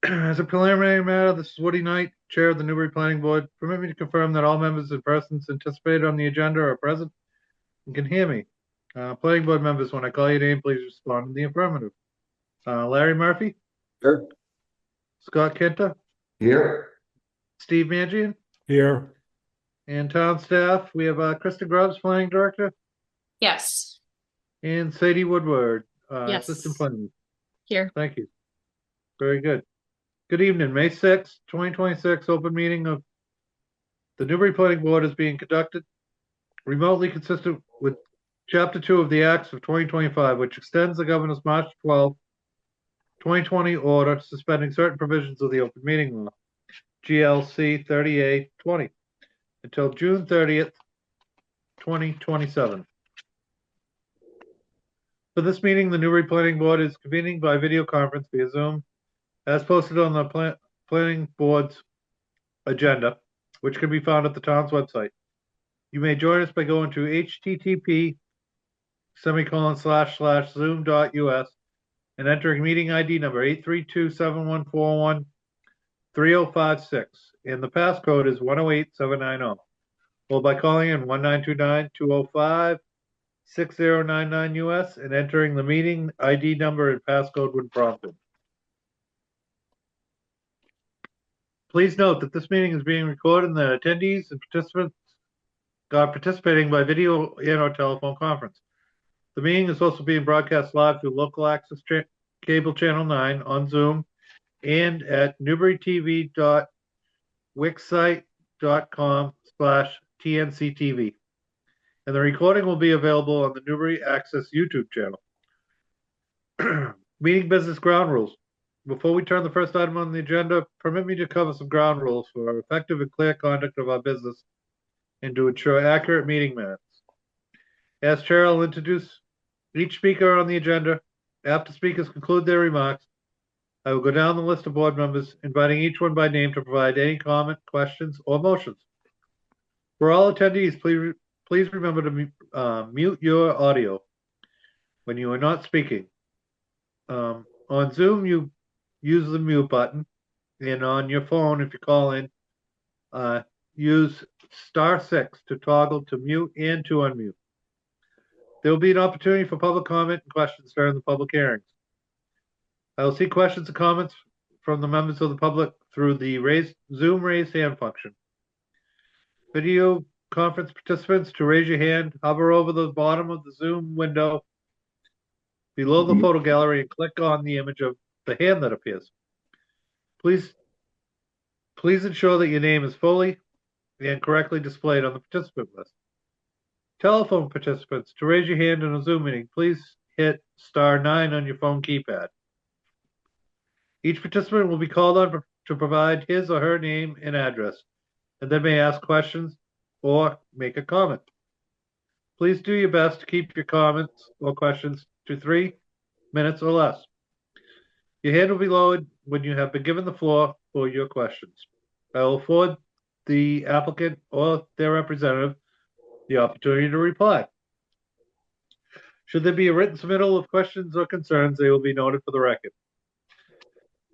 As a preliminary matter, this is Woody Knight, Chair of the Newbury Planning Board. Permit me to confirm that all members and persons anticipated on the agenda are present and can hear me. Planning Board members, when I call your name, please respond in the affirmative. Larry Murphy, Sure. Scott Kenta, Here. Steve Mangian, Here. and town staff. We have Krista Grubbs, Planning Director, Yes. and Sadie Woodward, Yes. Assistant Planning. Here. Thank you. Very good. Good evening. May 6th, 2026, open meeting of the Newbury Planning Board is being conducted remotely consistent with Chapter 2 of the Acts of 2025, which extends the Governor's March 12, 2020 order suspending certain provisions of the open meeting law, GLC 30A-20, until June 30th, 2027. For this meeting, the Newbury Planning Board is convening by video conference via Zoom, as posted on the Planning Board's agenda, which can be found at the town's website. You may join us by going to http://zoom.us and entering meeting ID number 832-7141-3056, and the passcode is 108790, or by calling in 1929-205-6099 US and entering the meeting ID number and passcode when prompted. Please note that this meeting is being recorded and that attendees and participants are participating by video and or telephone conference. The meeting is also being broadcast live through local access cable channel 9 on Zoom and at newburytv.wixsite.com/tnctv. And the recording will be available on the Newbury Access YouTube channel. Meeting business ground rules. Before we turn the first item on the agenda, permit me to cover some ground rules for effective and clear conduct of our business and to ensure accurate meeting minutes. As chair, I'll introduce each speaker on the agenda. After speakers conclude their remarks, I will go down the list of board members, inviting each one by name to provide any comment, questions, or motions. For all attendees, please remember to mute your audio when you are not speaking. On Zoom, you use the mute button, and on your phone, if you call in, use *6 to toggle to mute and to unmute. There will be an opportunity for public comment and questions during the public hearings. I will see questions and comments from the members of the public through the Zoom raise hand function. Video conference participants, to raise your hand, hover over the bottom of the Zoom window below the photo gallery and click on the image of the hand that appears. Please ensure that your name is fully and correctly displayed on the participant list. Telephone participants, to raise your hand in a Zoom meeting, please hit *9 on your phone keypad. Each participant will be called on to provide his or her name and address, and then may ask questions or make a comment. Please do your best to keep your comments or questions to 3 minutes or less. Your hand will be lowered when you have been given the floor for your questions. I will afford the applicant or their representative the opportunity to reply. Should there be a written submittal of questions or concerns, they will be noted for the record.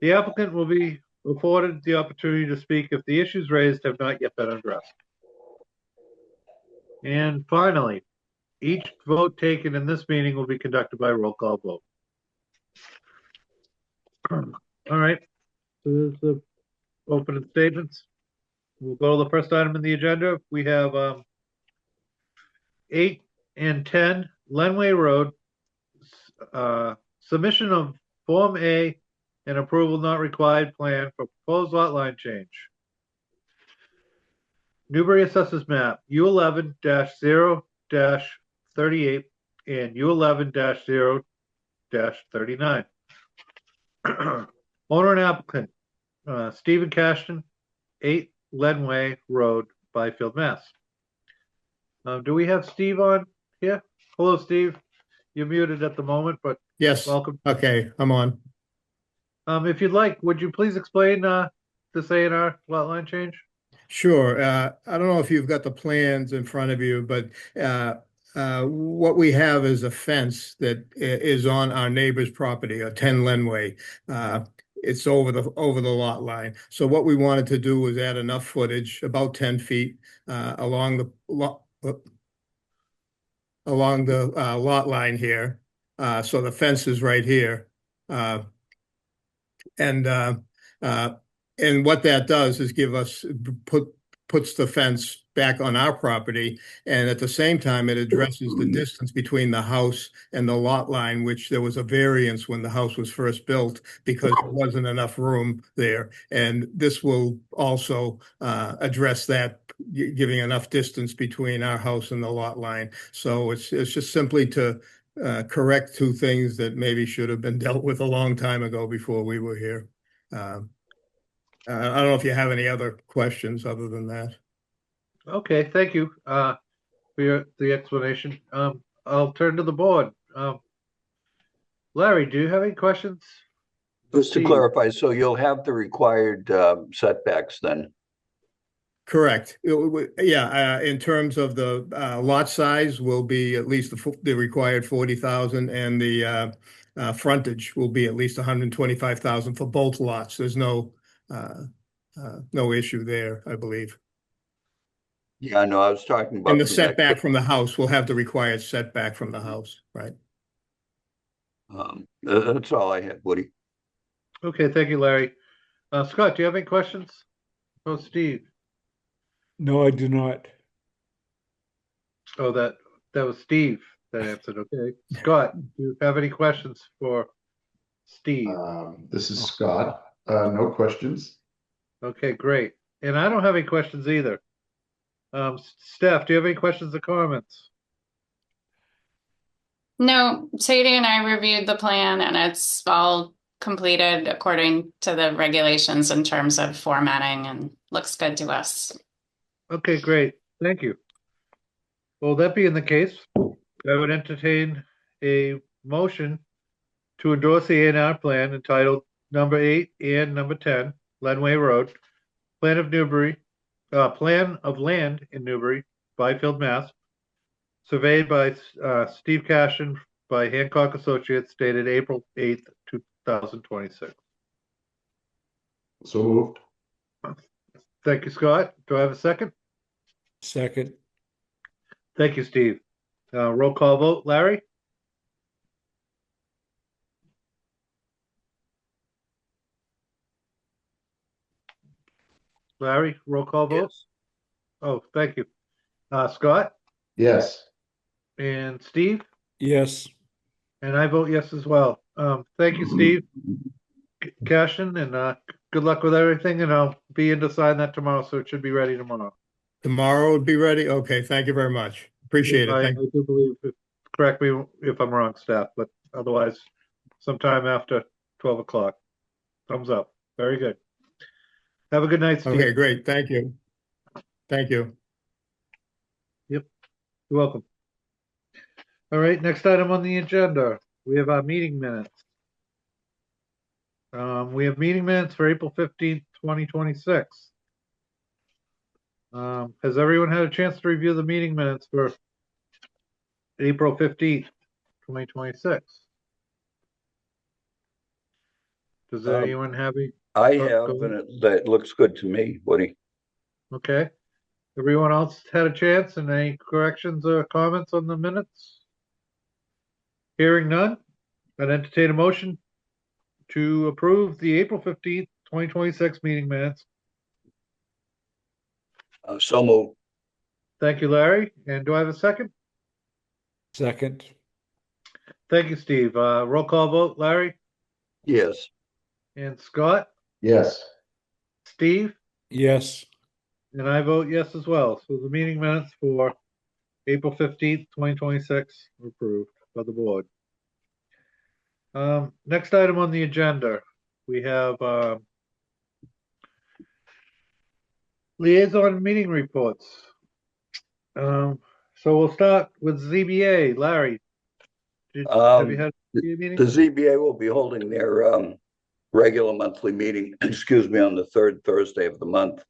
The applicant will be afforded the opportunity to speak if the issues raised have not yet been addressed. And finally, each vote taken in this meeting will be conducted by roll call vote. All right, so there's the opening statements. We'll go to the first item in the agenda. We have 8 and 10 Lenway Road, submission of Form A and approval not required plan for proposed lot line change. Newbury Assessors Map U11-0-38 and U11-0-39. Owner and applicant Stephen Cashton, 8 Lenway Road, Byfield, Mass. Do we have Steve on here? Hello, Steve. You're muted at the moment, but Yes. welcome. Okay, I'm on. If you'd like, would you please explain this A&R lot line change? Sure. I don't know if you've got the plans in front of you, but what we have is a fence that is on our neighbor's property, a 10 Lenway. it's over the lot line. So what we wanted to do was add enough footage, about 10 feet, along the lot lot line here. So the fence is right here. And what that does is puts the fence back on our property, and at the same time, it addresses the distance between the house and the lot line, which there was a variance when the house was first built because there wasn't enough room there. And this will also address that, giving enough distance between our house and the lot line. So it's just simply to correct two things that maybe should have been dealt with a long time ago before we were here. I don't know if you have any other questions other than that. Okay, thank you for the explanation. I'll turn to the board. Larry, do you have any questions? Just to Steve? clarify, so you'll have the required setbacks then? Correct. Yeah, in terms of the lot size will be at least the required 40,000, and the frontage will be at least 125,000 for both lots. There's no issue there, I believe. Yeah, no, I was talking about. And the setback from the house will have the required setback from the house, right? That's all I had, Woody. Okay, thank you, Larry. Scott, do you have any questions? Oh, Steve. No, I do not. Oh, that was Steve that answered. Okay, Scott, do you have any questions for Steve? This is Scott. No questions. Okay, great. And I don't have any questions either. Steph, do you have any questions or comments? No, Sadie and I reviewed the plan and it's all completed according to the regulations in terms of formatting and looks good to us. Okay, great. Thank you. Well, that being the case, I would entertain a motion to endorse the A&R plan entitled number 8 and number 10, Lenway Road, Plan of Land in Newbury, Byfield, Mass. Surveyed by Steve Cashin by Hancock Associates, dated April 8th, 2026. So moved. Thank you, Scott. Do I have a second? Second. Thank you, Steve. Roll call vote. Larry? Larry, roll call vote? Yes. Oh, thank you. Scott Yes. and Steve? Yes. And I vote yes as well. Thank you, Steve Cashin, and good luck with everything, and I'll be in to sign that tomorrow, so it should be ready tomorrow. Tomorrow would be ready? Okay, thank you very much. Appreciate I it. do believe, correct me if I'm wrong, staff, but otherwise, sometime after 12 o'clock. Thumbs up. Very good. Have a good night, Steve. Okay, great. Thank you. Thank you. You're welcome. All right, next item on the agenda, we have our meeting minutes. We have meeting minutes for April 15th, 2026. Has everyone had a chance to review the meeting minutes for April 15th, 2026? Does anyone have any? I Go have, ahead. and that looks good to me, Woody. Okay. Everyone else had a chance, and any corrections or comments on the minutes? Hearing none, I'd entertain a motion to approve the April 15th, 2026 meeting minutes. So moved. Thank you, Larry. And do I have a second? Second. Thank you, Steve. Roll call vote, Larry Yes. and Scott, Yes. Steve, Yes. and I vote yes as well. So the meeting minutes for April 15th, 2026 are approved by the board. Next item on the agenda, we have liaison meeting reports. So we'll start with ZBA. Larry, have you had a meeting? The ZBA will be holding their regular monthly meeting, excuse me, on the third Thursday of the month.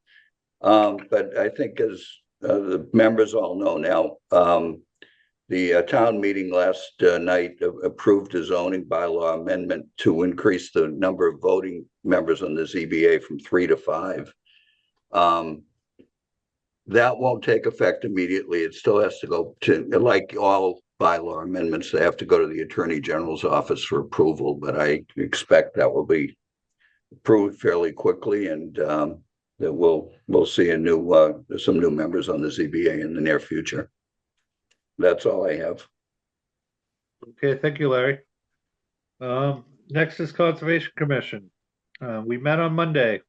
But I think as the members all know now, The town meeting last night approved a zoning bylaw amendment to increase the number of voting members on the ZBA from 3 to 5. That won't take effect immediately. It still has to go to, like all bylaw amendments, they have to go to the Attorney General's office for approval, but I expect that will be approved fairly quickly, and that we'll see some new members on the ZBA in the near future. That's all I have. Okay, thank you, Larry. Next is Conservation Commission. We met on Monday.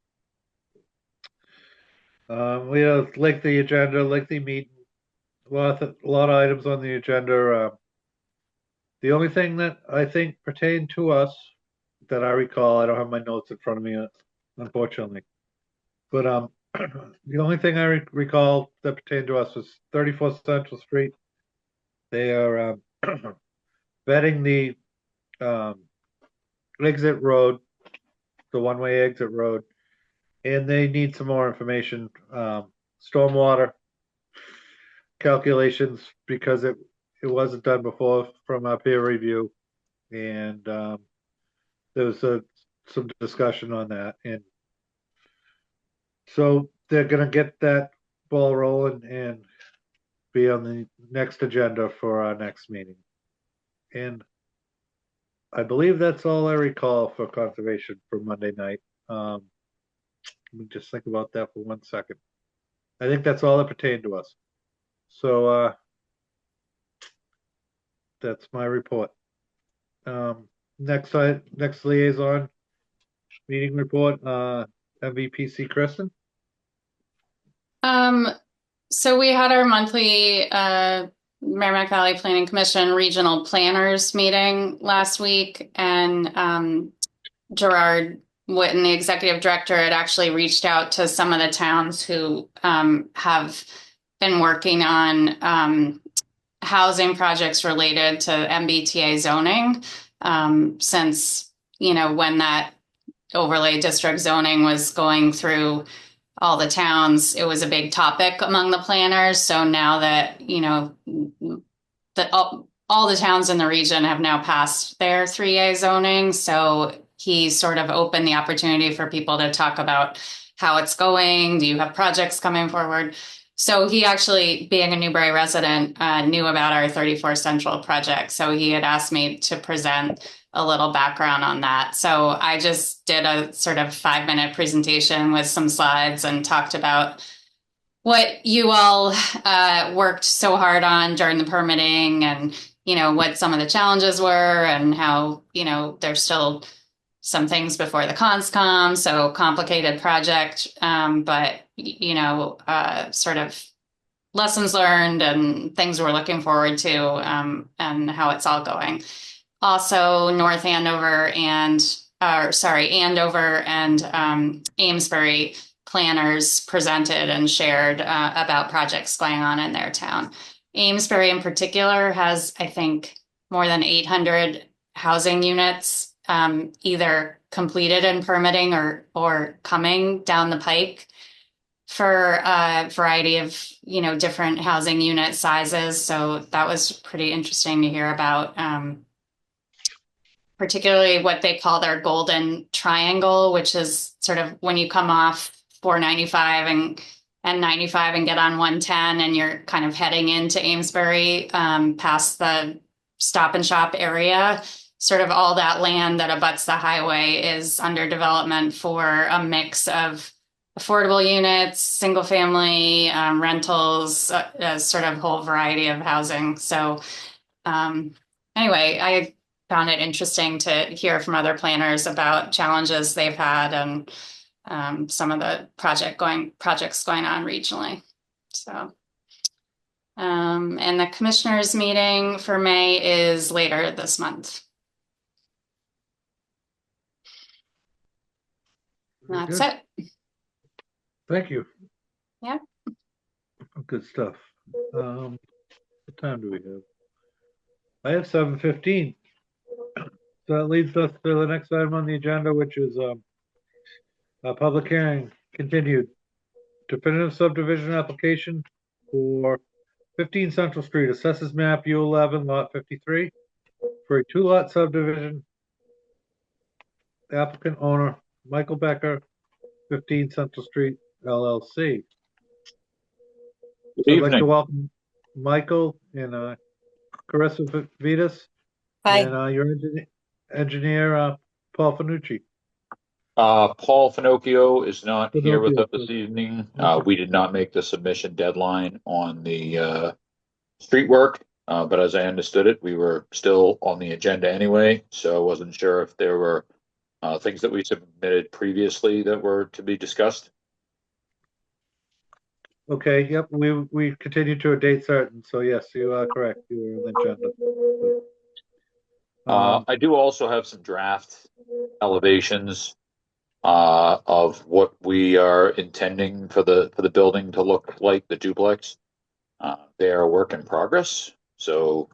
We had a lengthy agenda, lengthy meeting, a lot of items on the agenda. The only thing that I think pertained to us that I recall, I don't have my notes in front of me, unfortunately. But the only thing I recall that pertained to us was 34 Central Street. They are vetting the exit road, the one-way exit road, and they need some more information, stormwater calculations, because it wasn't done before from our peer review, and there was some discussion on that, and so they're gonna get that ball rolling and be on the next agenda for our next meeting. And I believe that's all I recall for conservation for Monday night. Let me just think about that for 1 second. I think that's all that pertained to us. So that's my report. Next liaison meeting report, MVPC Kristen. So we had our monthly Merrimack Valley Planning Commission regional planners meeting last week, and Gerard Witten, the executive director, had actually reached out to some of the towns who have been working on housing projects related to MBTA zoning, since, when that overlay district zoning was going through all the towns, it was a big topic among the planners. So now that, that all the towns in the region have now passed their 3A zoning, so he sort of opened the opportunity for people to talk about how it's going. Do you have projects coming forward? So he actually, being a Newbury resident, knew about our 34 Central project. So he had asked me to present a little background on that. So I just did a sort of 5-minute presentation with some slides and talked about what you all worked so hard on during the permitting, and, what some of the challenges were, and how, there's still some things before the CONSCOM, so complicated project, but, sort of lessons learned and things we're looking forward to, and how it's all going. Also, Andover and Amesbury planners presented and shared about projects going on in their town. Amesbury in particular has, I think, more than 800 housing units, either completed and permitting or coming down the pike for a variety of, different housing unit sizes. So that was pretty interesting to hear about, particularly what they call their golden triangle, which is sort of when you come off 495 and 95 and get on 110, and you're kind of heading into Amesbury, past the Stop and Shop area. Sort of all that land that abuts the highway is under development for a mix of affordable units, single family, rentals, a sort of whole variety of housing. So anyway, I found it interesting to hear from other planners about challenges they've had, and some of the projects going on regionally. So, and the commissioners meeting for May is later this month. That's it. Thank you. Yeah. Good stuff. What time do we have? I have 7:15. So that leads us to the next item on the agenda, which is a public hearing continued. Definitive subdivision application for 15 Central Street, assessors map U11, lot 53, for a two-lot subdivision. Applicant owner, Michael Becker, 15 Central Street, LLC. Good So I'd like to evening. welcome Michael and Carissa Vitas and your engineer, Paul Finucci. Paul Finocchio is not here with us Finocchio, this evening. Okay. We did not make the submission deadline on the street work, but as I understood it, we were still on the agenda anyway, so I wasn't sure if there were things that we submitted previously that were to be discussed. Okay, yep, we continued to a date certain, so yes, you are correct, you were on the agenda. I do also have some draft elevations of what we are intending for the building to look like, the duplex. They are a work in progress, so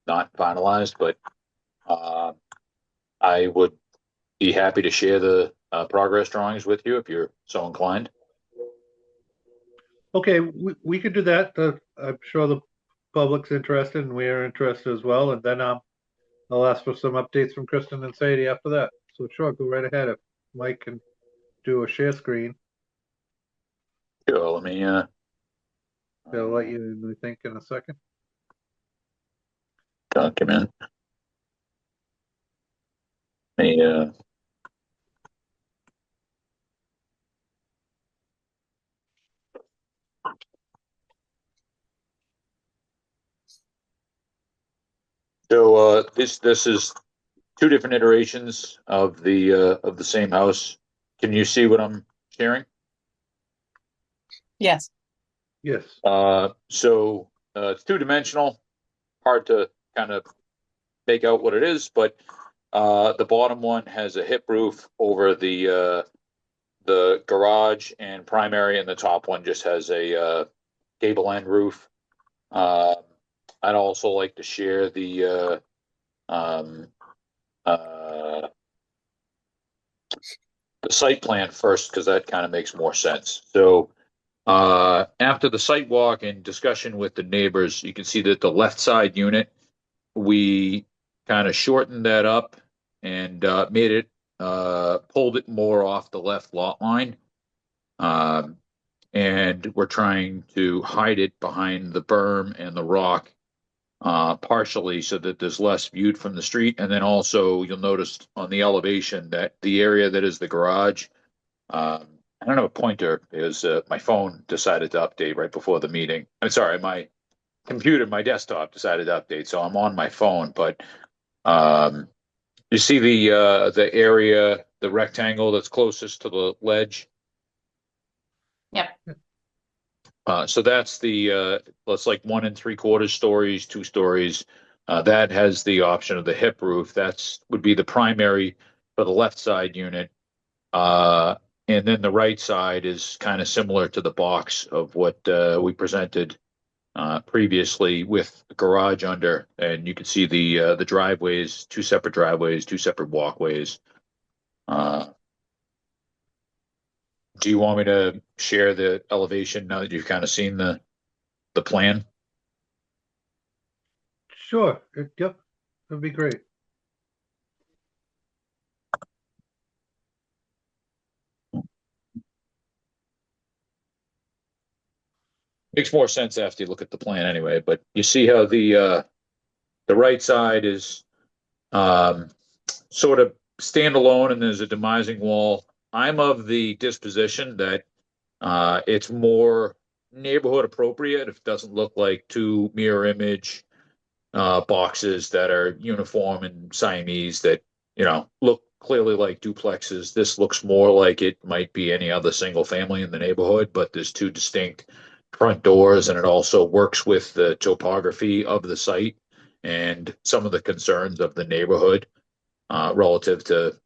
not finalized, but I would be happy to share the progress drawings with you if you're so inclined. Okay, we could do that, I'm sure the public's interested and we are interested as well, and then I'll ask for some updates from Kristen and Sadie after that, so sure, go right ahead if Mike can do a share screen. Sure, let me I'll let you, I think, in a second. document. Me, so this is two different iterations of the same house. Can you see what I'm sharing? Yes. Yes, So it's two-dimensional, hard to kind of make out what it is, but the bottom one has a hip roof over the garage and primary, and the top one just has a gable end roof. I'd also like to share the site plan first because that kind of makes more sense. So after the site walk and discussion with the neighbors, you can see that the left side unit, we kind of shortened that up and made it pulled it more off the left lot line. And we're trying to hide it behind the berm and the rock partially so that there's less viewed from the street. And then also you'll notice on the elevation that the area that is the garage, I don't know, a pointer is my phone decided to update right before the meeting. I'm sorry, my computer, my desktop decided to update, so I'm on my phone. But you see the area, the rectangle that's closest to the ledge. Yep. So that's that's like 1 3/4 stories, 2 stories. That has the option of the hip roof. That's would be the primary for the left side unit. And then the right side is kind of similar to the box of what we presented previously with the garage under, and you can see the driveways, 2 separate driveways, 2 separate walkways. Do you want me to share the elevation now that you've kind of seen the plan? sure, yep, that'd be great. Makes more sense after you look at the plan anyway, but you see how the right side is sort of standalone and there's a demising wall. I'm of the disposition that it's more neighborhood appropriate if it doesn't look like 2 mirror image boxes that are uniform and Siamese that, look clearly like duplexes. This looks more like it might be any other single family in the neighborhood, but there's 2 distinct front doors, and it also works with the topography of the site and some of the concerns of the neighborhood relative to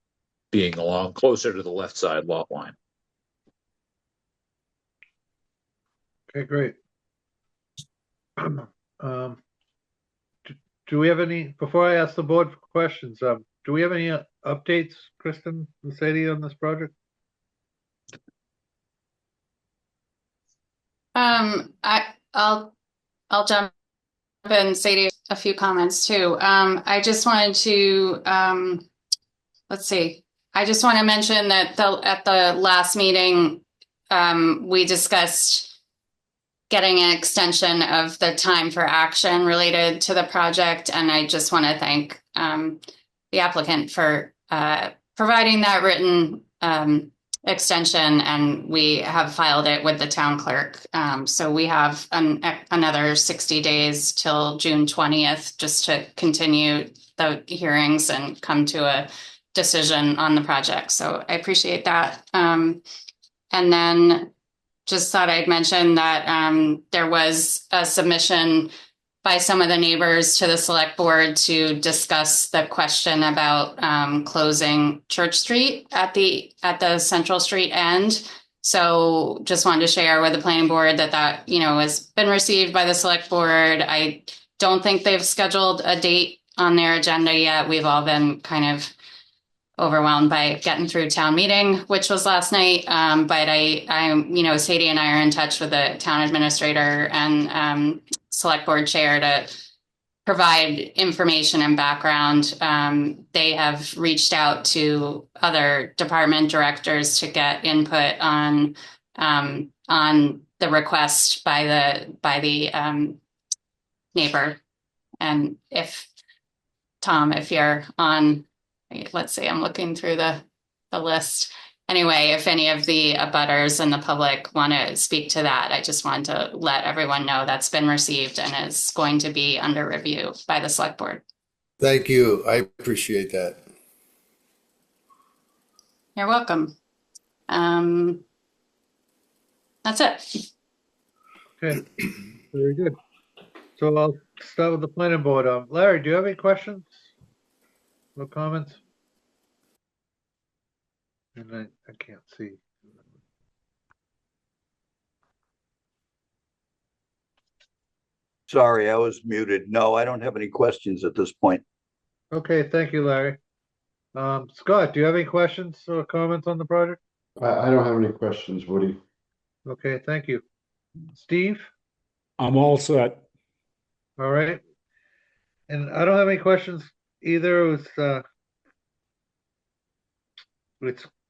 being along closer to the left side lot line. Okay, great. Do we have any, before I ask the board for questions, do we have any updates, Kristen and Sadie, on this project? I'll I'll jump in, Sadie, a few comments too. I just wanted to, let's see. I just want to mention that at the last meeting, we discussed getting an extension of the time for action related to the project. And I just want to thank the applicant for providing that written extension, and we have filed it with the town clerk. So we have another 60 days till June 20th just to continue the hearings and come to a decision on the project. So I appreciate that. And then just thought I'd mention that there was a submission by some of the neighbors to the select board to discuss the question about closing Church Street at the Central Street end. So just wanted to share with the planning board that has been received by the select board. I don't think they've scheduled a date on their agenda yet. We've all been kind of overwhelmed by getting through town meeting, which was last night. But I'm Sadie and I are in touch with the town administrator and select board chair to provide information and background. They have reached out to other department directors to get input on the request by the neighbor. And if Tom, if you're on, let's see, I'm looking through the list. Anyway, if any of the abutters and the public want to speak to that, I just wanted to let everyone know that's been received and is going to be under review by the select board. Thank you. I appreciate that. You're welcome. That's it. Okay, very good. So I'll start with the planning board. Larry, do you have any questions or comments? And I can't see. Sorry, I was muted. No, I don't have any questions at this point. Okay, thank you, Larry. Scott, do you have any questions or comments on the project? I don't have any questions, Woody. Okay, thank you. Steve? I'm all set. All right. And I don't have any questions either. It's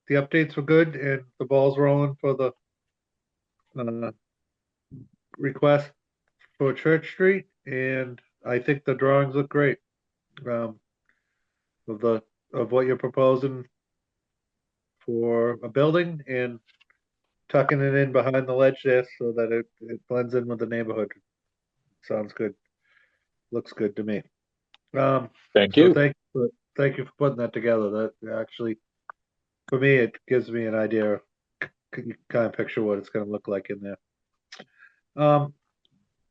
the updates were good and the ball's rolling for the request for Church Street, and I think the drawings look great. Of what you're proposing for a building and tucking it in behind the ledge there so that it blends in with the neighborhood. Sounds good. Looks good to me. Thank So you. thank you for putting that together. That actually, for me, it gives me an idea. You kind of picture what it's going to look like in there.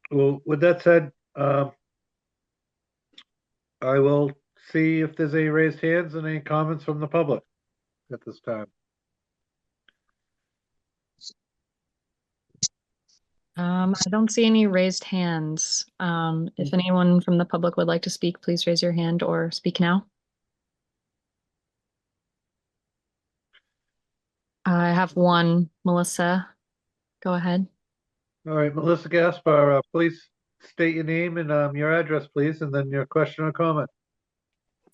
Well, with that said, I will see if there's any raised hands and any comments from the public at this time. I don't see any raised hands. If anyone from the public would like to speak, please raise your hand or speak now. I have one, Melissa. Go ahead. All right, Melissa Gaspar, please state your name and your address, please, and then your question or comment.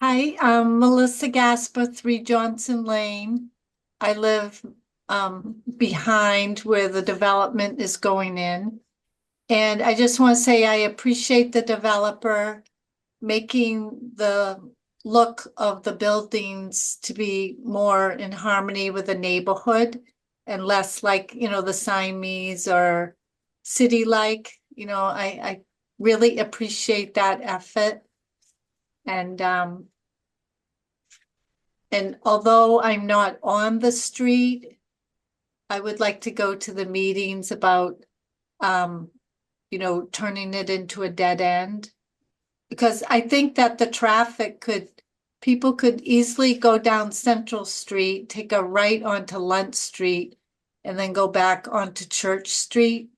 Hi, I'm Melissa Gaspar, 3 Johnson Lane. I live behind where the development is going in. And I just want to say I appreciate the developer making the look of the buildings to be more in harmony with the neighborhood and less like, the Siamese or city-like. I really appreciate that effort. And although I'm not on the street, I would like to go to the meetings about, turning it into a dead end. Because I think that the people could easily go down Central Street, take a right onto Lunt Street, and then go back onto Church Street.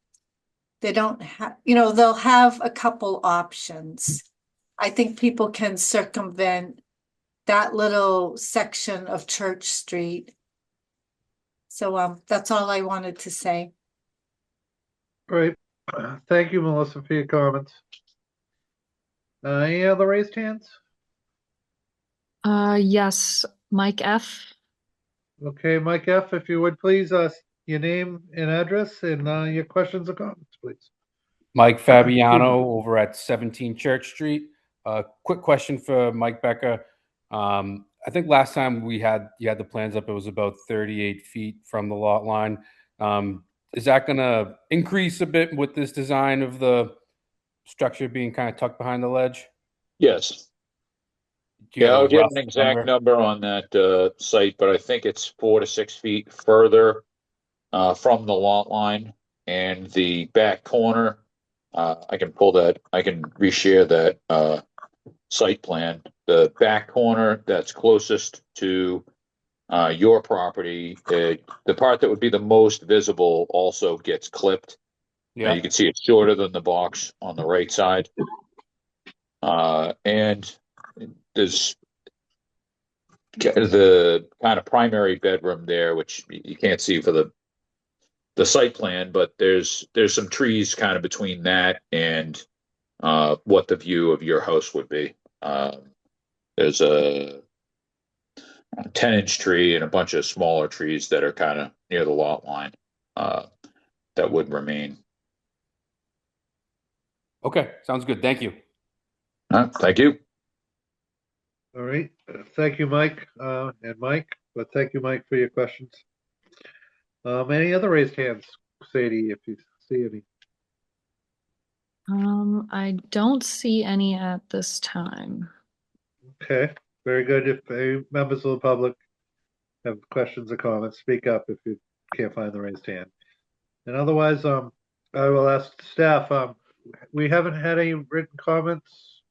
They don't have, they'll have a couple options. I think people can circumvent that little section of Church Street. So that's all I wanted to say. All right, Thank you, Melissa, for your comments. Any other raised hands? Yes, Mike F. Okay, Mike F., if you would please, your name and address and your questions or comments, please. Mike Fabiano over at 17 Church Street. Quick question for Mike Becker. I think last time you had the plans up, it was about 38 feet from the lot line. Is that going to increase a bit with this design of the structure being kind of tucked behind the ledge? Yes. Do you Yeah, have a I'll get rough an exact number on that site, but I think it's 4 to 6 feet further from the lot line, and the back corner. I can reshare that site plan. The back corner that's closest to your property, the part that would be the most visible also gets clipped. Yeah. You can see it's shorter than the box on the right side. And there's the kind of primary bedroom there, which you can't see for the site plan, but there's some trees kind of between that and what the view of your house would be. There's a 10-inch tree and a bunch of smaller trees that are kind of near the lot line that would remain. Okay, sounds good. Thank you. Thank you. All right, thank you, Mike, and Mike, but thank you, Mike, for your questions. Any other raised hands, Sadie, if you see any? I don't see any at this time. Okay, very good. If any members of the public have questions or comments, speak up if you can't find the raised hand. And otherwise, I will ask staff, we haven't had any written comments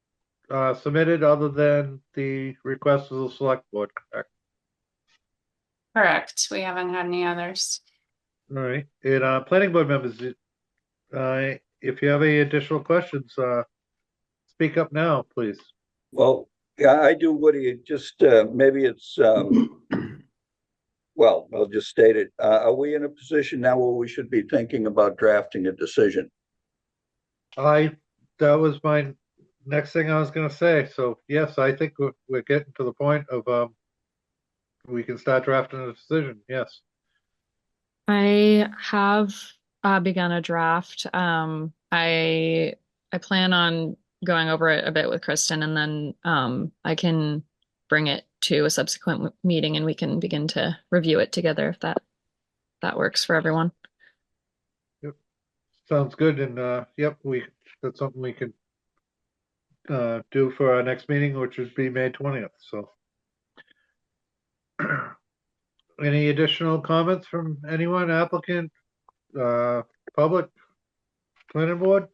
submitted other than the request of the select board, correct? Correct. We haven't had any others. All right, and planning board members, if you have any additional questions, speak up now, please. Well, yeah, I do, Woody. Just maybe it's well, I'll just state it. Are we in a position now where we should be thinking about drafting a decision? That was my next thing I was going to say. So yes, I think we're getting to the point of we can start drafting a decision. Yes. I have begun a draft. I plan on going over it a bit with Kristen, and then I can bring it to a subsequent meeting and we can begin to review it together if that works for everyone. Yep. Sounds good. And yep, that's something we can do for our next meeting, which would be May 20th. So any additional comments from anyone, applicant, public, planning board?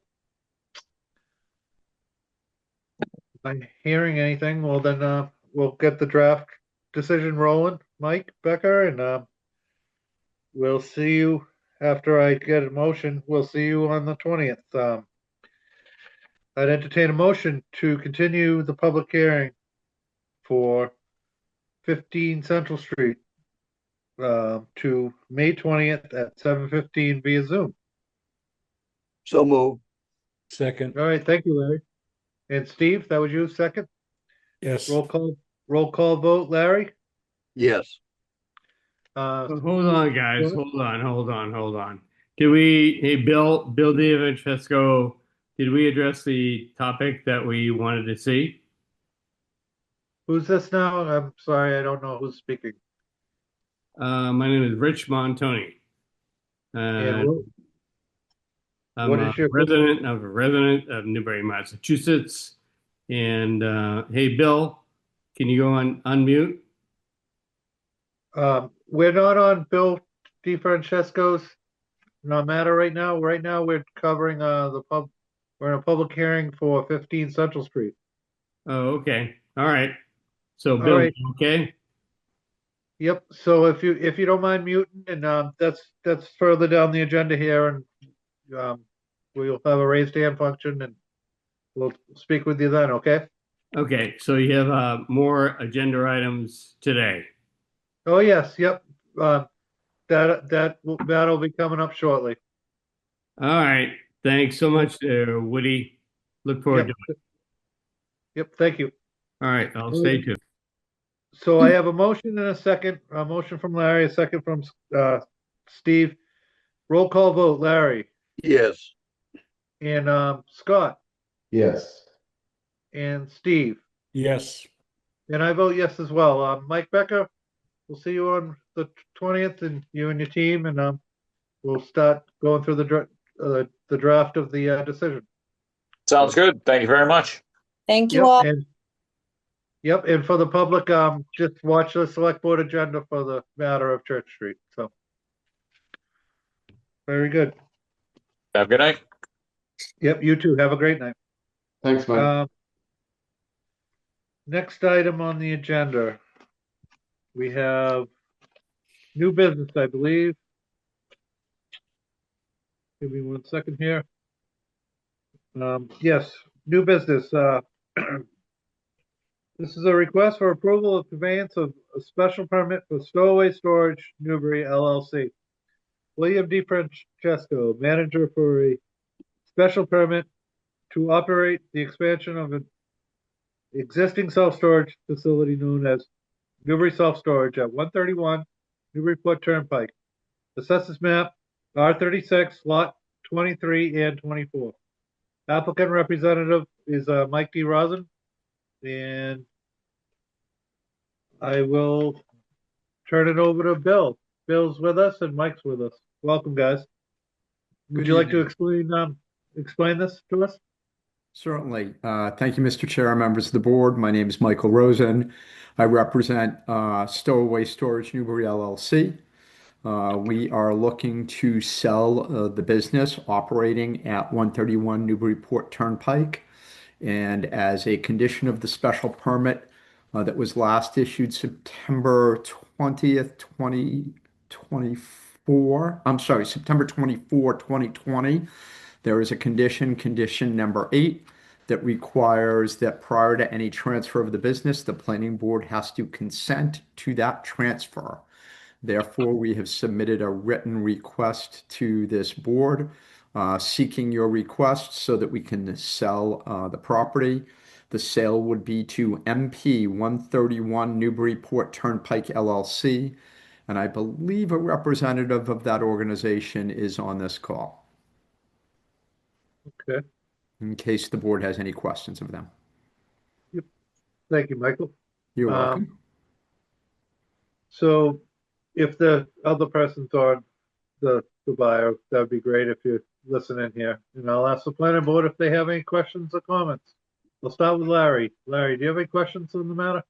I'm hearing anything. Well, then we'll get the draft decision rolling, Mike Becker, and we'll see you after I get a motion. We'll see you on the 20th. I'd entertain a motion to continue the public hearing for 15 Central Street to May 20th at 7:15 via Zoom. So move. Second. All right, thank you, Larry. And Steve, that was you, second? Yes. Roll call vote, Larry? Yes. Hold on, guys. Hold on. Hey, Bill DiFrancesco, did we address the topic that we wanted to see? Who's this now? I'm sorry, I don't know who's speaking. My name is Rich Montoni. Yeah, I'm what a is your- resident of Newbury, Massachusetts. And hey, Bill, can you go on unmute? We're not on Bill DiFrancesco's matter right now. Right now, we're covering we're in a public hearing for 15 Central Street. Oh, okay. All right. So, All Bill, right. okay? Yep. So if you don't mind muting, and that's further down the agenda here, and we'll have a raised hand function, and we'll speak with you then. Okay. Okay. So you have more agenda items today. Oh yes. Yep. That'll be coming up shortly. All right. Thanks so much, Woody. Look forward to it. Yep, thank you. All right, I'll stay tuned. So I have a motion and a second, a motion from Larry, a second from Steve. Roll call vote, Larry Yes. and Scott Yes. and Steve. Yes. And I vote yes as well. Mike Becker, we'll see you on the 20th, and you and your team, and we'll start going through the draft of the decision. Sounds good. Thank you very much. Thank you Yep, all. and yep, and for the public, just watch the select board agenda for the matter of Church Street. So very good. Have a good night. Yep, you too. Have a great night. Thanks, Mike. Next item on the agenda, we have new business, I believe. Give me 1 second here. Yes, new business. This is a request for approval of conveyance of a special permit for Stowaway Storage Newbury LLC. William D. Francesco, manager for a special permit to operate the expansion of an existing self-storage facility known as Newbury Self-Storage at 131 Newburyport Turnpike. Assessors map R36, lot 23 and 24. Applicant representative is Mike D. Rosen, and I will turn it over to Bill. Bill's with us and Mike's with us. Welcome, guys. Would you like to explain this to us? Certainly. Thank you, Mr. Chair, members of the board. My name is Michael Rosen. I represent Stowaway Storage Newbury LLC. We are looking to sell the business operating at 131 Newburyport Turnpike. And as a condition of the special permit that was last issued September 20th, 2024, September 24, 2020, there is a condition number 8, that requires that prior to any transfer of the business, the planning board has to consent to that transfer. Therefore, we have submitted a written request to this board seeking your request so that we can sell the property. The sale would be to MP 131 Newburyport Turnpike LLC, and I believe a representative of that organization is on this call. Okay. In case the board has any questions of them. Yep. Thank you, Michael. You're welcome. So if the other person's on the buyer, that'd be great if you listen in here. And I'll ask the planning board if they have any questions or comments. We'll start with Larry. Larry, do you have any questions on the matter?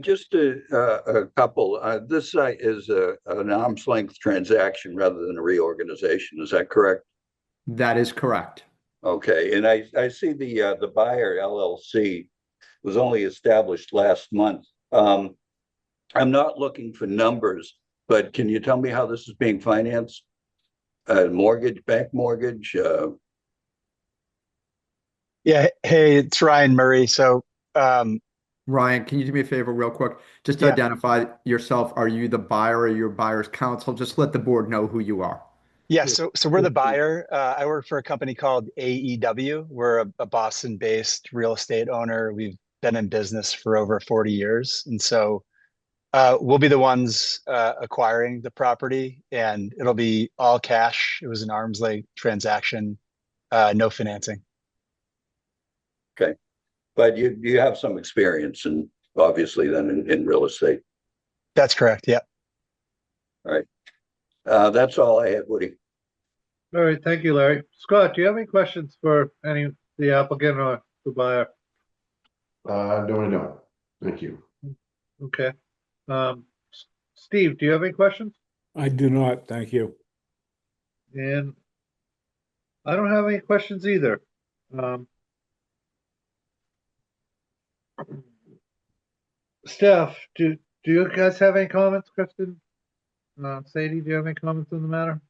Just a couple. This site is an arm's length transaction rather than a reorganization. Is that correct? That is correct. Okay, and I see the buyer LLC was only established last month. I'm not looking for numbers, but can you tell me how this is being financed? Mortgage, bank mortgage? Yeah, hey, it's Ryan Murray. So, Ryan, can you do me a favor real quick? Just to identify yourself. Are you the buyer or your buyer's counsel? Just let the board know who you are. yeah, so we're the buyer. I work for a company called AEW. We're a Boston-based real estate owner. We've been in business for over 40 years. And so we'll be the ones acquiring the property, and it'll be all cash. It was an arm's length transaction, no financing. Okay, but you have some experience and obviously then in real estate. That's correct. Yeah. All right. That's all I had, Woody. All right, thank you, Larry. Scott, do you have any questions for the applicant or the buyer? No, I don't. Thank you. Okay. Steve, do you have any questions? I do not, thank you. And I don't have any questions either. Steph, do you guys have any comments, Kristen? Sadie, do you have any comments on the matter?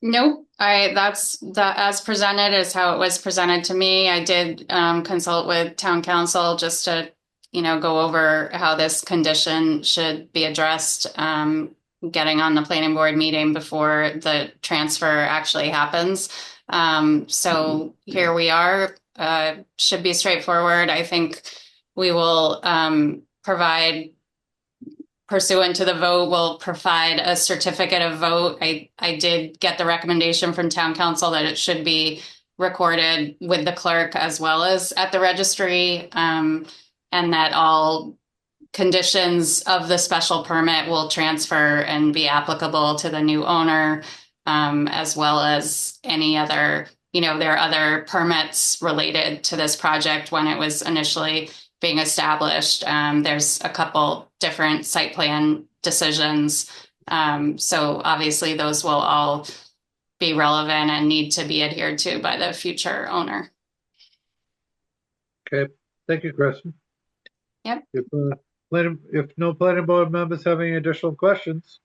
Nope. That's as presented is how it was presented to me. I did consult with town council just to, go over how this condition should be addressed. getting on the planning board meeting before the transfer actually happens. So here we are. Should be straightforward. I think we will provide, pursuant to the vote, will provide a certificate of vote. I did get the recommendation from town council that it should be recorded with the clerk as well as at the registry, and that all conditions of the special permit will transfer and be applicable to the new owner, as well as any other, there are other permits related to this project when it was initially being established. There's a couple different site plan decisions. So obviously those will all be relevant and need to be adhered to by the future owner. Okay, thank you, Kristen. Yep. If no planning board members have any additional questions,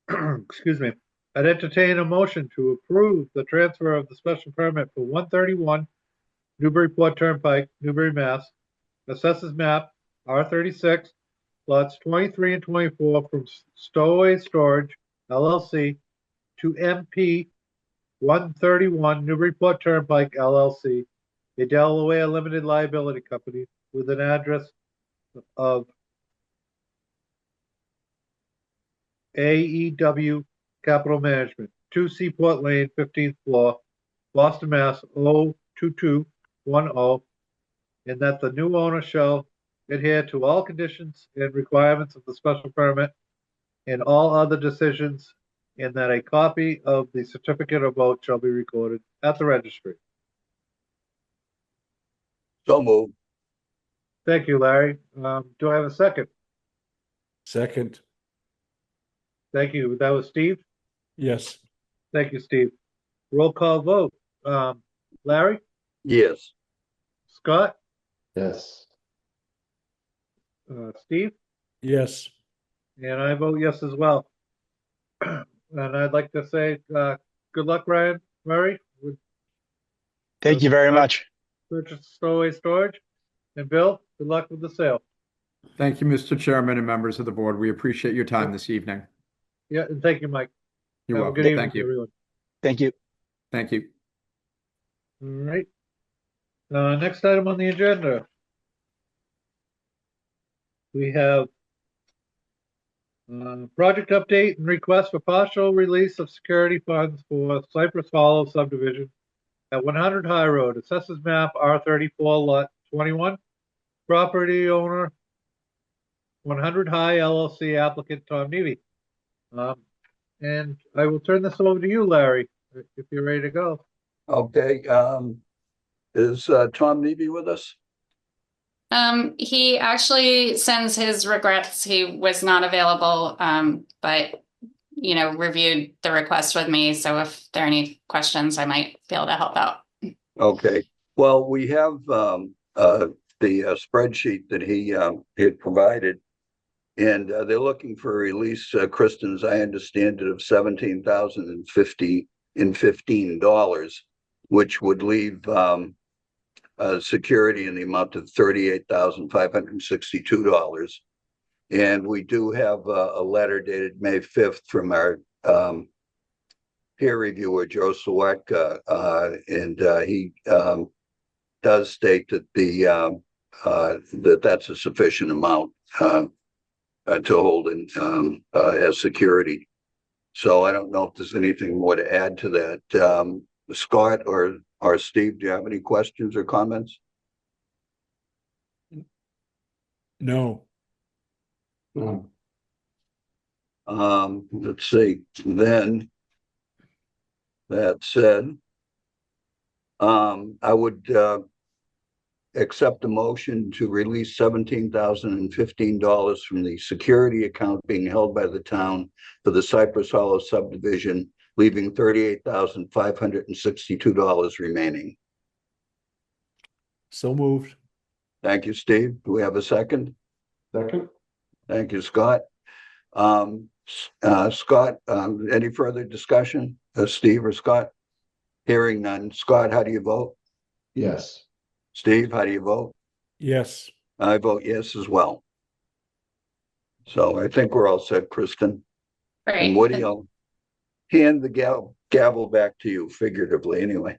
excuse me, I'd entertain a motion to approve the transfer of the special permit for 131 Newburyport Turnpike, Newbury, Mass. Assessors map R36, lots 23 and 24 from Stowaway Storage LLC to MP 131 Newburyport Turnpike LLC, a Delaware limited liability company with an address of AEW Capital Management, 2 Seaport Lane, 15th floor, Boston, Mass. 02210, and that the new owner shall adhere to all conditions and requirements of the special permit and all other decisions, and that a copy of the certificate of vote shall be recorded at the registry. So moved. Thank you, Larry. Do I have a second? Second. Thank you. That was Steve? Yes. Thank you, Steve. Roll call vote. Larry? Yes. Scott? Yes. Steve? Yes. And I vote yes as well. And I'd like to say good luck, Ryan Murray. Thank you very much. Purchase Stowaway Storage. And Bill, good luck with the sale. Thank you, Mr. Chairman and members of the board. We appreciate your time this evening. Yeah, and thank you, Mike. You're Have a welcome. good evening, Thank you. everyone. Thank you. Thank you. All right. Next item on the agenda. We have project update and request for partial release of security funds for Cypress Hollow subdivision at 100 High Road, assessors map R34 lot 21, property owner 100 High LLC, applicant Tom Nevey. And I will turn this over to you, Larry, if you're ready to go. Okay. Is Tom Nevey with us? He actually sends his regrets. He was not available, but reviewed the request with me. So if there are any questions, I might be able to help out. Okay. Well, we have the spreadsheet that he had provided, and they're looking for a release, Kristen, as I understand it, of $17,015, which would leave security in the amount of $38,562. And we do have a letter dated May 5th from our peer reviewer, Joe Sawecka, and he does state that that's a sufficient amount to hold in as security. So I don't know if there's anything more to add to that. Scott or Steve, do you have any questions or comments? No. Let's see. Then that said, I would accept a motion to release $17,015 from the security account being held by the town for the Cypress Hollow subdivision, leaving $38,562 remaining. So moved. Thank you, Steve. Do we have a second? Second. Thank you, Scott. Scott, any further discussion? Steve or Scott? Hearing none. Scott, how do you vote? Yes. Steve, how do you vote? Yes. I vote yes as well. So I think we're all set, Kristen. And Great. Woody, I'll hand the gavel back to you figuratively anyway.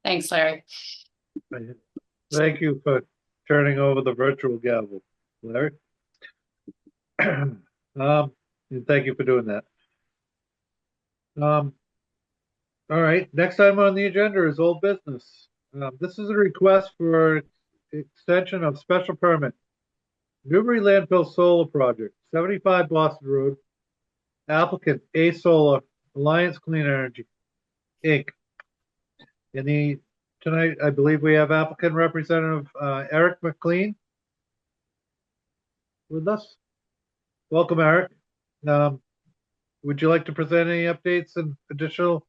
Thanks, Larry. Thank you for turning over the virtual gavel, Larry. And thank you for doing that. All right, next item on the agenda is old business. This is a request for extension of special permit. Newbury Landfill Solar Project, 75 Boston Road. Applicant A Solar, Alliance Clean Energy, Inc. Tonight, I believe we have applicant representative Eric McLean with us. Welcome, Eric. Would you like to present any updates and additional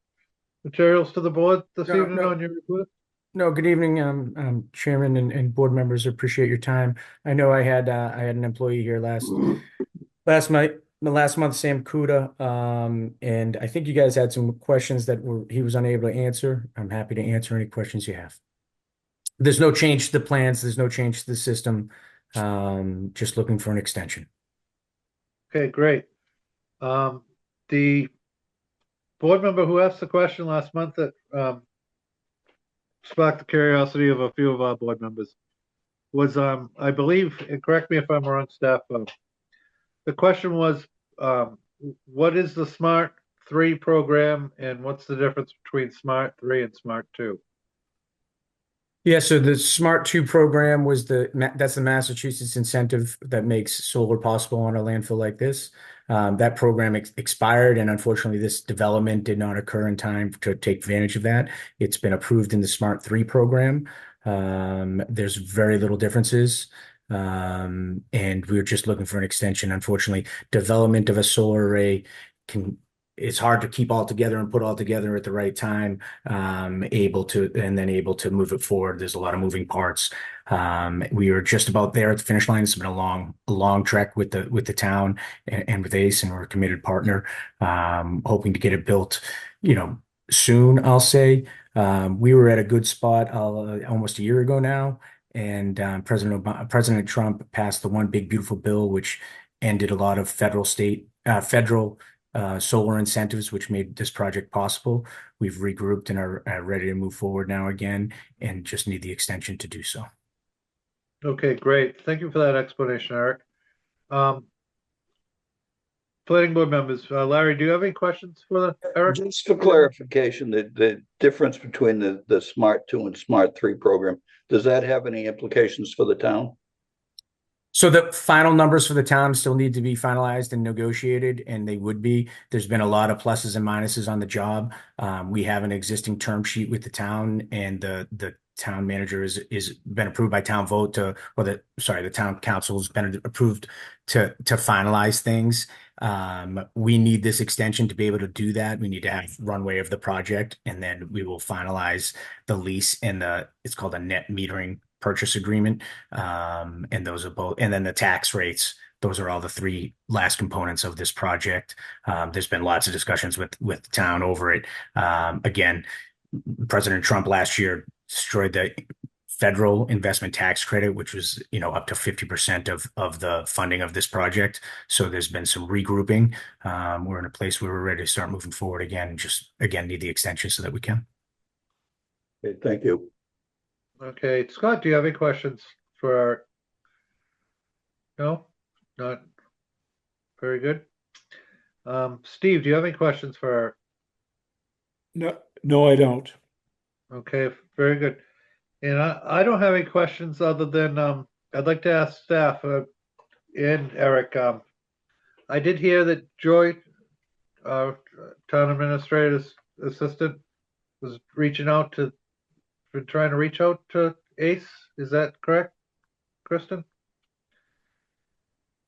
materials to the board this evening on your report? No, good evening, Chairman and board members. Appreciate your time. I know I had an employee here last month, Sam Kuda, and I think you guys had some questions that he was unable to answer. I'm happy to answer any questions you have. There's no change to the plans. There's no change to the system. Just looking for an extension. Okay, great. The board member who asked the question last month that sparked the curiosity of a few of our board members was, I believe, and correct me if I'm wrong, staff, the question was, what is the Smart 3 program and what's the difference between Smart 3 and Smart 2? Yeah, so the Smart 2 program was that's the Massachusetts incentive that makes solar possible on a landfill like this. That program expired, and unfortunately, this development did not occur in time to take advantage of that. It's been approved in the Smart 3 program. There's very little differences, and we were just looking for an extension. Unfortunately, development of a solar array it's hard to keep all together and put all together at the right time, able to move it forward. There's a lot of moving parts. We are just about there at the finish line. It's been a long trek with the town and with ACE, and we're a committed partner, hoping to get it built, soon, I'll say. We were at a good spot almost a year ago now, and President Trump passed the One Big Beautiful Bill, which ended a lot of federal solar incentives, which made this project possible. We've regrouped and are ready to move forward now again, and just need the extension to do so. Okay, great. Thank you for that explanation, Eric. Planning board members, Larry, do you have any questions for Eric? Just for clarification, the difference between the Smart 2 and Smart 3 program, does that have any implications for the town? So the final numbers for the town still need to be finalized and negotiated, and they would be. There's been a lot of pluses and minuses on the job. We have an existing term sheet with the town, and the town manager is been approved by town vote the town council has been approved to finalize things. We need this extension to be able to do that. We need to have runway of the project, and then we will finalize the lease and it's called a net metering purchase agreement. And those are both, and then the tax rates. Those are all the three last components of this project. There's been lots of discussions with the town over it. Again, President Trump last year destroyed the federal investment tax credit, which was, up to 50% of the funding of this project. So there's been some regrouping. We're in a place where we're ready to start moving forward again, and just again need the extension so that we can. Okay, thank you. Okay, Scott, do you have any questions for Eric? No, not very good. Steve, do you have any questions for Eric? No, I don't. Okay, very good. And I don't have any questions other than I'd like to ask staff and Eric. I did hear that Joy, town administrator's assistant, was trying to reach out to ACE. Is that correct, Kristen?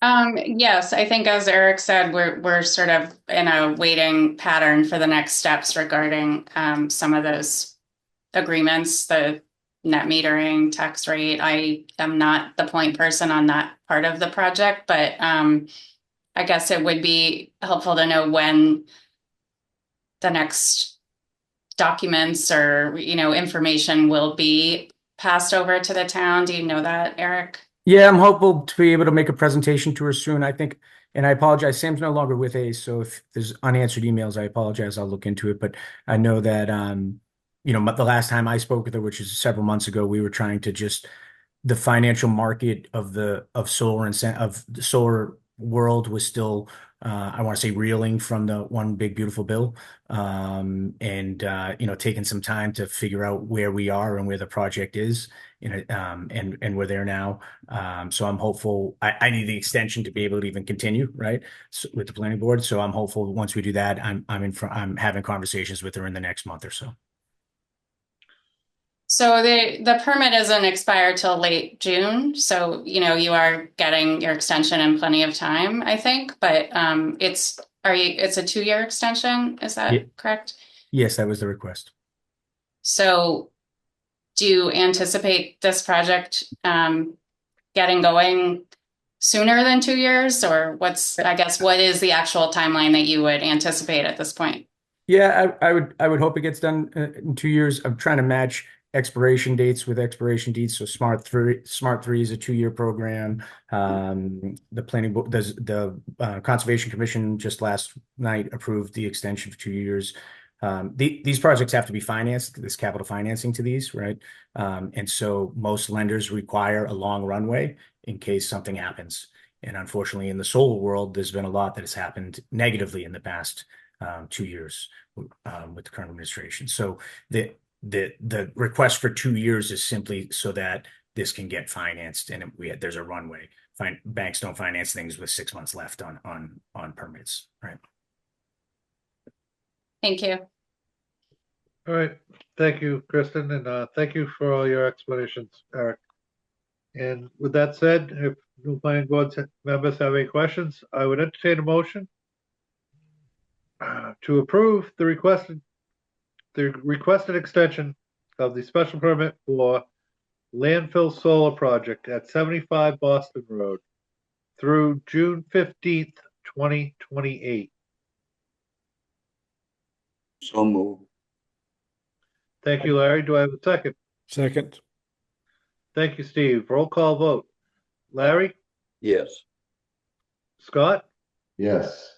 Yes, I think as Eric said, we're sort of in a waiting pattern for the next steps regarding some of those agreements, the net metering, tax rate. I am not the point person on that part of the project, but I guess it would be helpful to know when the next documents or information will be passed over to the town. Do you know that, Eric? Yeah, I'm hopeful to be able to make a presentation to her soon, I think. And I apologize, Sam's no longer with ACE, so if there's unanswered emails, I apologize. I'll look into it. But I know that, the last time I spoke with her, which is several months ago, we were trying to just the financial market of solar of the solar world was still, I want to say, reeling from the one big beautiful bill, taking some time to figure out where we are and where the project is, and we're there now. So I'm hopeful. I need the extension to be able to even continue, right, with the planning board. So I'm hopeful once we do that, I'm having conversations with her in the next month or so. So the permit isn't expired till late June, so you are getting your extension in plenty of time, I think. But it's a 2-year extension, is that correct? Yes, that was the request. So do you anticipate this project getting going sooner than 2 years, or what is the actual timeline that you would anticipate at this point? Yeah, I would hope it gets done in 2 years. I'm trying to match expiration dates with expiration dates. So Smart 3 is a 2-year program. The planning board does the Conservation Commission just last night approved the extension for 2 years. These projects have to be financed. There's capital financing to these, right? And so most lenders require a long runway in case something happens. And unfortunately, in the solar world, there's been a lot that has happened negatively in the past 2 years with the current administration. So the request for 2 years is simply so that this can get financed, and there's a runway. Banks don't finance things with 6 months left on permits, right? Thank you. All right. Thank you, Kristen, and thank you for all your explanations, Eric. And with that said, if no planning board members have any questions, I would entertain a motion to approve the requested extension of the special permit for landfill solar project at 75 Boston Road through June 15th, 2028. So moved. Thank you, Larry. Do I have a second? Second. Thank you, Steve. Roll call vote. Larry? Yes. Scott? Yes.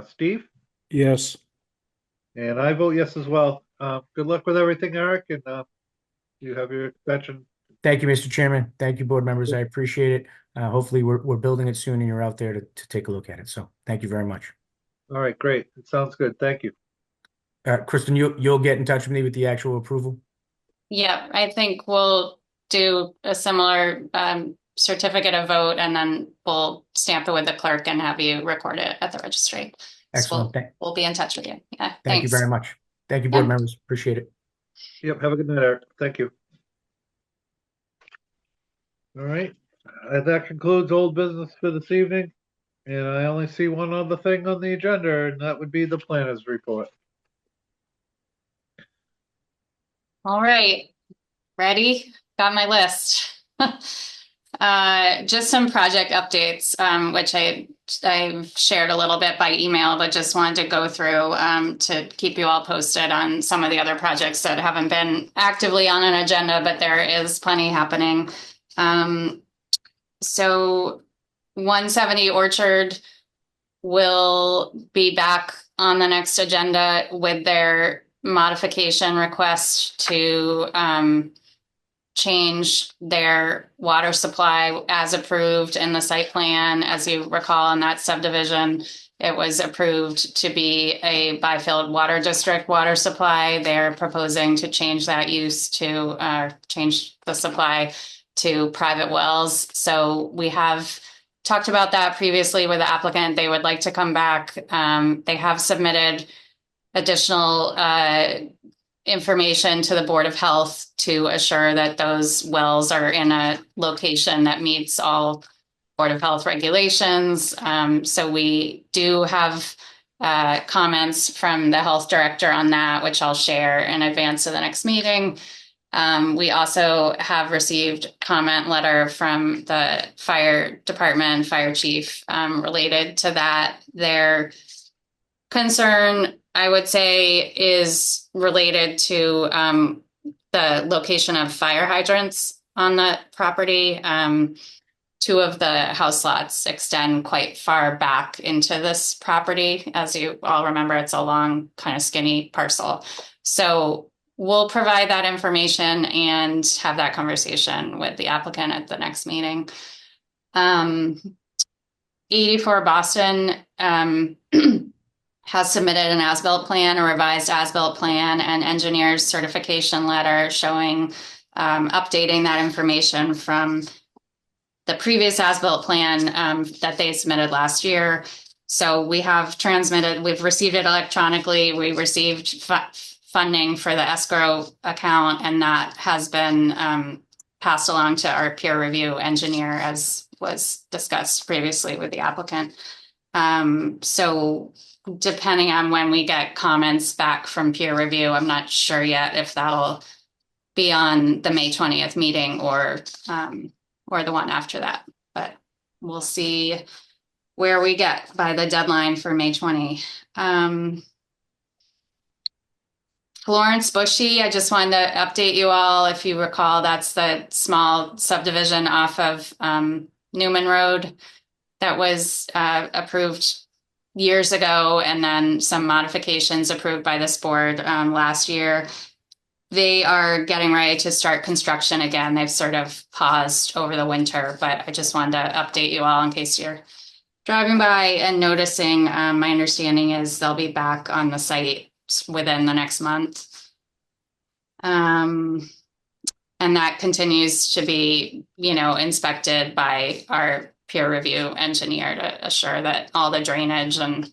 Steve? Yes. And I vote yes as well. Good luck with everything, Eric, and you have your extension. Thank you, Mr. Chairman. Thank you, board members. I appreciate it. Hopefully we're building it soon and you're out there to take a look at it. So thank you very much. All right, great. It sounds good. Thank you. Kristen, you'll get in touch with me with the actual approval? Yeah, I think we'll do a similar certificate of vote, and then we'll stamp it with the clerk and have you record it at the registry. Excellent. So we'll be in touch with you. Yeah, Thank you very much. Thank you, board members. Appreciate it. Yep. Have a good night, Eric. Thank you. All right. That concludes old business for this evening. And I only see one other thing on the agenda, and that would be the planner's report. All right, ready? Got my list. Just some project updates, which I've shared a little bit by email, but just wanted to go through to keep you all posted on some of the other projects that haven't been actively on an agenda, but there is plenty happening. So 170 Orchard will be back on the next agenda with their modification request to change their water supply as approved in the site plan. As you recall, in that subdivision, it was approved to be a Byfield Water District water supply. They're proposing to change that use to change the supply to private wells. So we have talked about that previously with the applicant. They would like to come back. They have submitted additional information to the Board of Health to assure that those wells are in a location that meets all Board of Health regulations. So we do have comments from the health director on that, which I'll share in advance of the next meeting. We also have received comment letter from the fire department, fire chief, related to that. Their concern, I would say, is related to the location of fire hydrants on the property. Two of the house lots extend quite far back into this property. As you all remember, it's a long, kind of skinny parcel. So we'll provide that information and have that conversation with the applicant at the next meeting. 84 Boston has submitted an as-built plan, a revised as-built plan, and engineer's certification letter showing updating that information from the previous as-built plan that they submitted last year. So we have we've received it electronically. We received funding for the escrow account, and that has been passed along to our peer review engineer, as was discussed previously with the applicant. So depending on when we get comments back from peer review, I'm not sure yet if that'll be on the May 20th meeting or the one after that, but we'll see where we get by the deadline for May 20. Florence Bushy, I just wanted to update you all. If you recall, that's the small subdivision off of Newman Road that was approved years ago, and then some modifications approved by this board last year. They are getting ready to start construction again. They've sort of paused over the winter, but I just wanted to update you all in case you're driving by and noticing. My understanding is they'll be back on the site within the next month. And that continues to be, inspected by our peer review engineer to assure that all the drainage and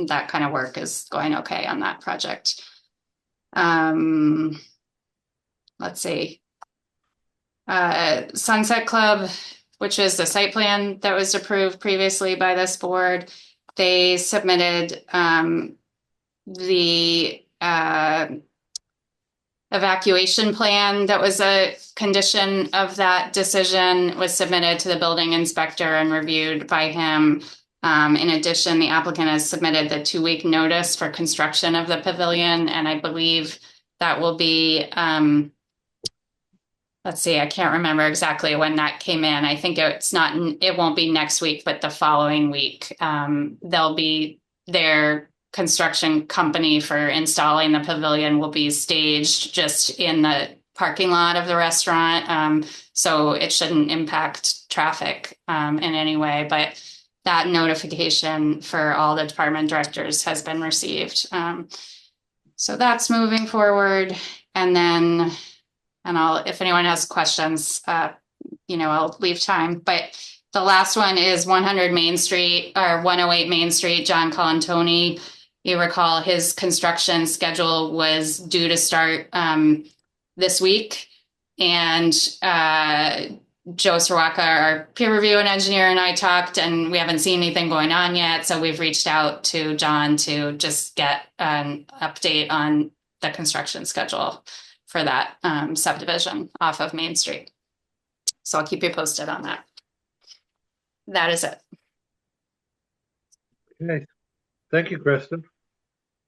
that kind of work is going okay on that project. Let's see. Sunset Club, which is the site plan that was approved previously by this board, they submitted the evacuation plan that was a condition of that decision, was submitted to the building inspector and reviewed by him. In addition, the applicant has submitted the 2-week notice for construction of the pavilion, and I believe that will be, let's see, I can't remember exactly when that came in. I think it won't be next week, but the following week. They'll be their construction company for installing the pavilion will be staged just in the parking lot of the restaurant. So it shouldn't impact traffic in any way, but that notification for all the department directors has been received. So that's moving forward. And then, if anyone has questions, I'll leave time, but the last one is 100 Main Street or 108 Main Street, John Colantoni. You recall his construction schedule was due to start this week, and Joe Srawaka, our peer review and engineer, and I talked, and we haven't seen anything going on yet. So we've reached out to John to just get an update on the construction schedule for that subdivision off of Main Street. So I'll keep you posted on that. That is it. Okay. Thank you, Kristen.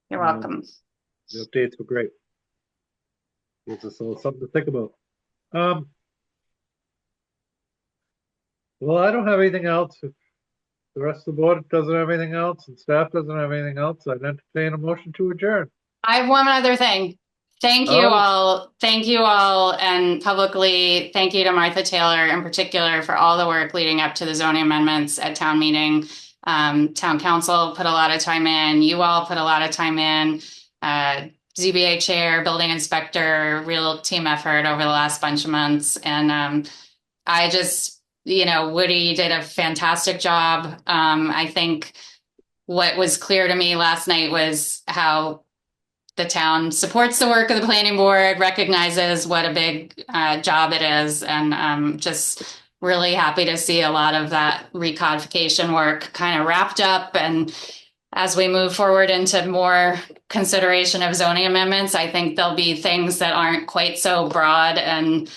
You're welcome. The updates were great. Gives us all something to think about. Well, I don't have anything else. If the rest of the board doesn't have anything else and staff doesn't have anything else, I'd entertain a motion to adjourn. I have one other thing. Thank you all. Thank you all. And publicly, thank you to Martha Taylor in particular for all the work leading up to the zoning amendments at town meeting. Town council put a lot of time in. You all put a lot of time in. ZBA chair, building inspector, real team effort over the last bunch of months. And I just, Woody did a fantastic job. I think what was clear to me last night was how the town supports the work of the planning board, recognizes what a big job it is, and just really happy to see a lot of that recodification work kind of wrapped up. And as we move forward into more consideration of zoning amendments, I think there'll be things that aren't quite so broad and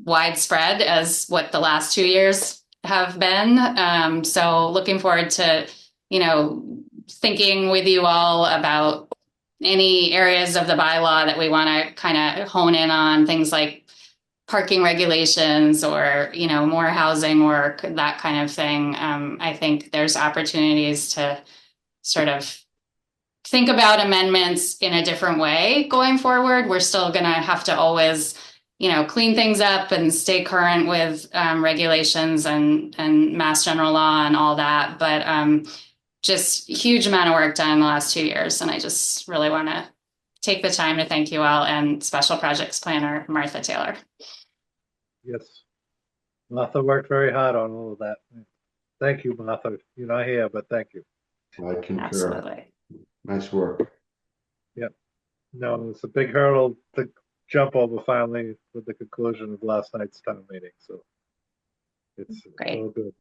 widespread as what the last 2 years have been. So looking forward to, thinking with you all about any areas of the bylaw that we want to kind of hone in on, things like parking regulations or, you know, more housing work, that kind of thing. I think there's opportunities to sort of think about amendments in a different way going forward. We're still going to have to always, you know, clean things up and stay current with regulations and mass general law and all that. But just huge amount of work done in the last 2 years. And I just really want to take the time to thank you all and Special Projects Planner Martha Taylor. Yes. Martha worked very hard on all of that. Thank you, Martha. You're not here, but thank you. I concur. Absolutely. Nice work. Yep. No, it's a big hurdle to jump over finally with the conclusion of last night's town meeting. So it's Great. all good.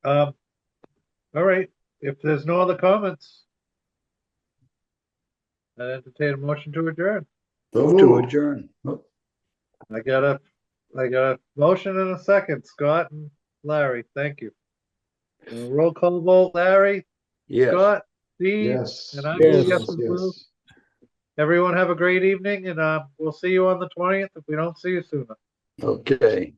All right. If there's no other comments, I entertain a motion to adjourn. Move to adjourn. I got a motion and a second. Scott and Larry, thank you. Roll call vote, Larry, Yes. Scott, Steve, Yes. and I Yes. vote yes as well. Everyone have a great evening, and we'll see you on the 20th if we don't see you sooner. Okay.